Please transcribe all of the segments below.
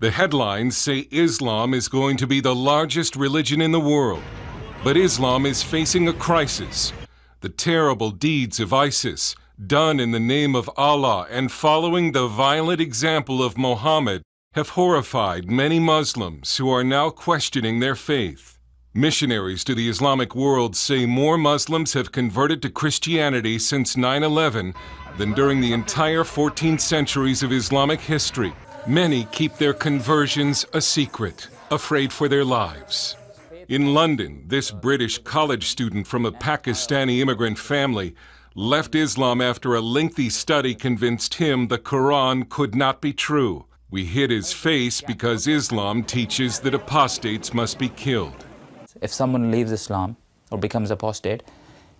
The headlines say Islam is going to be the largest religion in the world. But Islam is facing a crisis. The terrible deeds of ISIS, done in the name of Allah and following the violent example of Muhammad, have horrified many Muslims who are now questioning their faith. Missionaries to the Islamic world say more Muslims have converted to Christianity since 9/11 than during the entire 14 centuries of Islamic history. Many keep their conversions a secret, afraid for their lives. In London, this British college student from a Pakistani immigrant family left Islam after a lengthy study convinced him the Quran could not be true. We hid his face because Islam teaches that apostates must be killed. If someone leaves Islam or becomes apostate,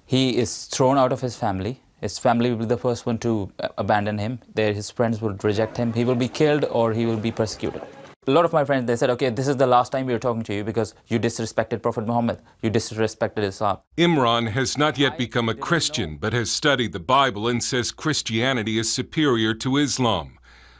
he is thrown out of his family. His family will be the first one to abandon him. His friends will reject him. He will be killed or he will be persecuted. A lot of my friends, they said, okay, this is the last time we are talking to you because you disrespected Prophet Muhammad. You disrespected Islam. Imran has not yet become a Christian, but has studied the Bible and says Christianity is superior to Islam.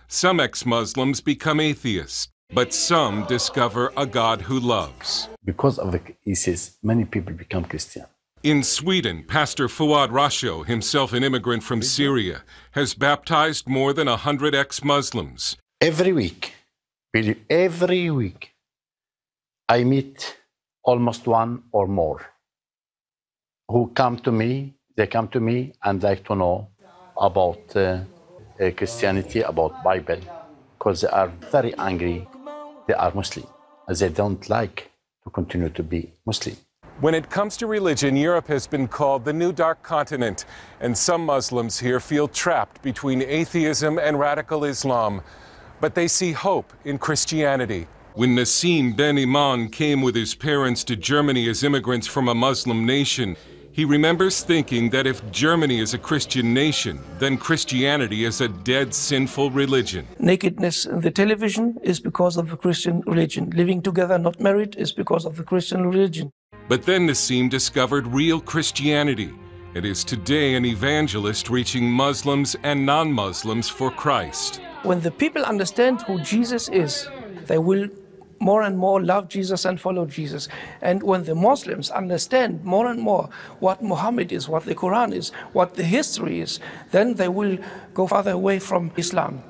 Some ex-Muslims become atheists, but some discover a God who loves. Because of ISIS, many people become Christian. In Sweden, Pastor Fuad Rasho, himself an immigrant from Syria, has baptized more than 100 ex-Muslims. Every week, I meet almost one or more who come to me. They come to me and like to know about Christianity, about Bible, because they are very angry. They are Muslim, as they don't like to continue to be Muslim. When it comes to religion, Europe has been called the new dark continent, and some Muslims here feel trapped between atheism and radical Islam. But they see hope in Christianity. When Nassim Ben Iman came with his parents to Germany as immigrants from a Muslim nation, he remembers thinking that if Germany is a Christian nation, then Christianity is a dead, sinful religion. Nakedness in the television is because of the Christian religion. Living together, not married, is because of the Christian religion. But then Nassim discovered real Christianity and is today an evangelist reaching Muslims and non-Muslims for Christ. When the people understand who Jesus is, they will more and more love Jesus and follow Jesus. And when the Muslims understand more and more what Muhammad is, what the Quran is, what the history is, then they will go farther away from Islam.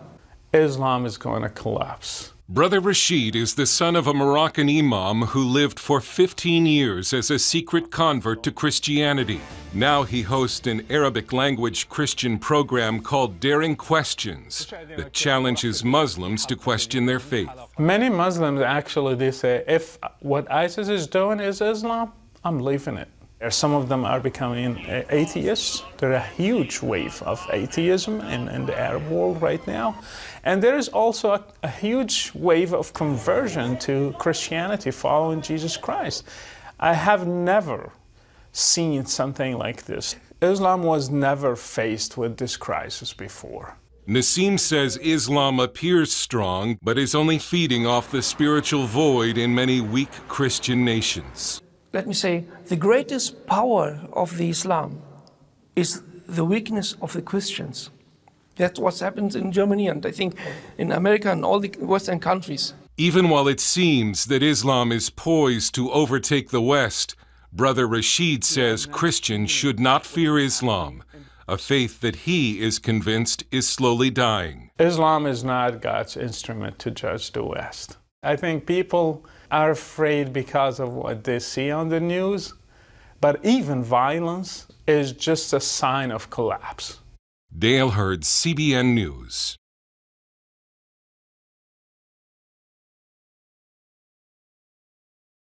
Islam is going to collapse. Brother Rashid is the son of a Moroccan imam who lived for 15 years as a secret convert to Christianity. Now he hosts an Arabic-language Christian program called Daring Questions that challenges Muslims to question their faith. Many Muslims actually, they say, if what ISIS is doing is Islam, I'm leaving it. Some of them are becoming atheists. There's a huge wave of atheism in the Arab world right now. And there is also a huge wave of conversion to Christianity following Jesus Christ. I have never seen something like this. Islam was never faced with this crisis before. Nassim says Islam appears strong, but is only feeding off the spiritual void in many weak Christian nations. Let me say, the greatest power of the Islam is the weakness of the Christians. That's what happens in Germany and I think in America and all the Western countries. Even while it seems that Islam is poised to overtake the West, Brother Rashid says Christians should not fear Islam, a faith that he is convinced is slowly dying. Islam is not God's instrument to judge the West. I think people are afraid because of what they see on the news, but even violence is just a sign of collapse. Dale Hurd, CBN News.